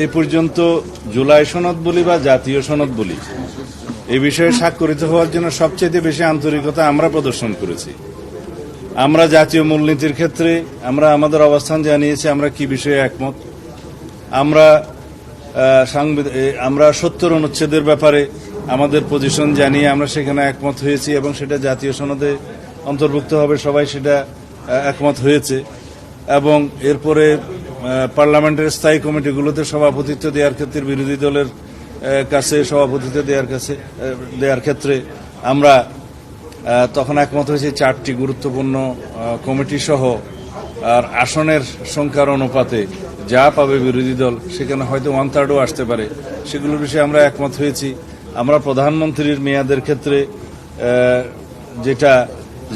এ পর্যন্ত জুলাই সনদ বলি বা জাতীয় সনদ বলি, এই বিষয়ে স্বাক্ষরিত হওয়ার জন্য সবচেয়ে বেশি আন্তরিকতা আমরা প্রদর্শন করেছি। আমরা জাতীয় মূলনীতির ক্ষেত্রে আমরা আমাদের অবস্থান জানিয়েছি, আমরা কি বিষয়ে একমত। আমরা ৭০ অনুচ্ছেদের ব্যাপারে আমাদের পজিশন জানিয়ে আমরা সেখানে একমত হয়েছি এবং সেটা জাতীয় সনদে অন্তর্ভুক্ত হবে, সবাই সেটা একমত হয়েছে। এবং এরপরে পার্লামেন্টের স্থায়ী কমিটিগুলোতে সভাপতিত্ব দেওয়ার ক্ষেত্রে বিরোধী দলের কাছে সভাপতিত্ব দেওয়ার ক্ষেত্রে আমরা তখন একমত হয়েছে 4টি গুরুত্বপূর্ণ কমিটি সহ। আর আসনের সংখ্যার অনুপাতে যা পাবে বিরোধী দল সেখানে হয়তো 1/3ও আসতে পারে, সেগুলোর বিষয়ে আমরা একমত হয়েছি। আমরা প্রধানমন্ত্রীর মেয়াদের ক্ষেত্রে যেটা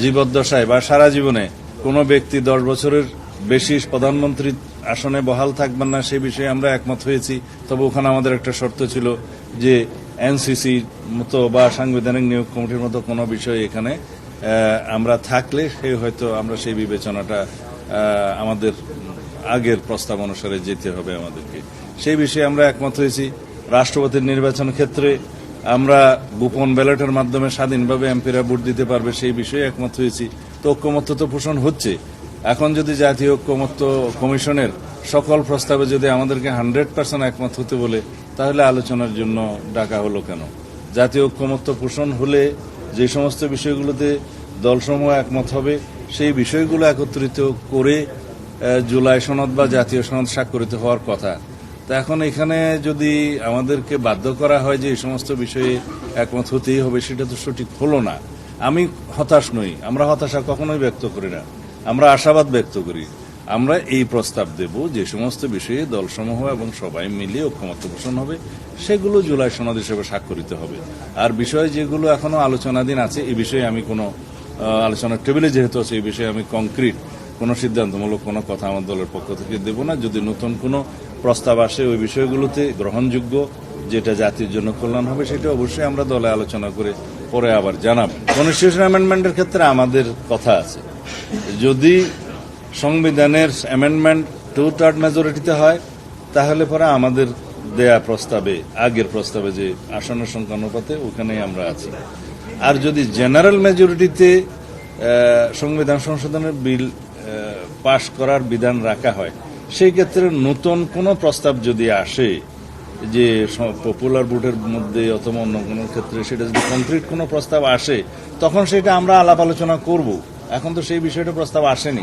জীবদ্দশায় বা সারা জীবনে কোনো ব্যক্তি 10 বছরের বেশি প্রধানমন্ত্রী আসনে বহাল থাকবেন না, সেই বিষয়ে আমরা একমত হয়েছি। তবে ওখানে আমাদের একটা শর্ত ছিল যে এনসিসির মতো বা সাংবিধানিক নিয়োগ কমিটির মতো কোনো বিষয় এখানে আমরা থাকলে হয়তো আমরা সেই বিবেচনাটা আমাদের আগের প্রস্তাব অনুসারে যেতে হবে আমাদেরকে, সেই বিষয়ে আমরা একমত হয়েছি। রাষ্ট্রপতির নির্বাচন ক্ষেত্রে আমরা গোপন ব্যালটের মাধ্যমে স্বাধীনভাবে এমপিরা ভোট দিতে পারবে, সেই বিষয়ে একমত হয়েছি। তো ঐক্যমত্য তো পোষণ হচ্ছে। এখন যদি জাতীয় ঐক্যমত্য কমিশনের সকল প্রস্তাবে যদি আমাদেরকে 100% একমত হতে বলে, তাহলে আলোচনার জন্য ডাকা হলো কেন? জাতীয় ঐক্যমত্য পোষণ হলে যে সমস্ত বিষয়গুলোতে দলসমূহ একমত হবে, সেই বিষয়গুলো একত্রিত করে জুলাই সনদ বা জাতীয় সনদ স্বাক্ষরিত হওয়ার কথা। তা এখন এখানে যদি আমাদেরকে বাধ্য করা হয় যে এই সমস্ত বিষয়ে একমত হতেই হবে, সেটা তো সঠিক হলো না। আমি হতাশ নই, আমরা হতাশা কখনোই ব্যক্ত করি না, আমরা আশাবাদ ব্যক্ত করি। আমরা এই প্রস্তাব দেব যে সমস্ত বিষয়ে দলসমূহ এবং সবাই মিলে ঐক্যমত্য পোষণ হবে, সেগুলো জুলাই সনদ হিসেবে স্বাক্ষরিত হবে। আর বিষয় যেগুলো এখনো আলোচনাধীন আছে, এই বিষয়ে আমি কোনো আলোচনার টেবিলে যেহেতু আছে, এই বিষয়ে আমি কংক্রিট কোনো সিদ্ধান্তমূলক কোনো কথা আমার দলের পক্ষ থেকে দেব না। যদি নতুন কোনো প্রস্তাব আসে ওই বিষয়গুলোতে গ্রহণযোগ্য, যেটা জাতির জন্য কল্যাণ হবে, সেটা অবশ্যই আমরা দলে আলোচনা করে পরে আবার জানাব। কনস্টিটিউশন অ্যামেন্ডমেন্টের ক্ষেত্রে আমাদের কথা আছে, যদি সংবিধানের অ্যামেন্ডমেন্ট 2/3 মেজরিটিতে হয়, তাহলে পরে আমাদের দেয়া প্রস্তাবে, আগের প্রস্তাবে যে আসনের সংখ্যা অনুপাতে, ওখানেই আমরা আছি। আর যদি জেনারেল মেজরিটিতে সংবিধান সংশোধনের বিল পাশ করার বিধান রাখা হয়, সেই ক্ষেত্রে নতুন কোনো প্রস্তাব যদি আসে যে পপুলার ভোটের মধ্যে অথবা অন্য কোনো ক্ষেত্রে, সেটা যদি কংক্রিট কোনো প্রস্তাব আসে, তখন সেটা আমরা আলাপ আলোচনা করব। এখন তো সেই বিষয়টা প্রস্তাব আসেনি।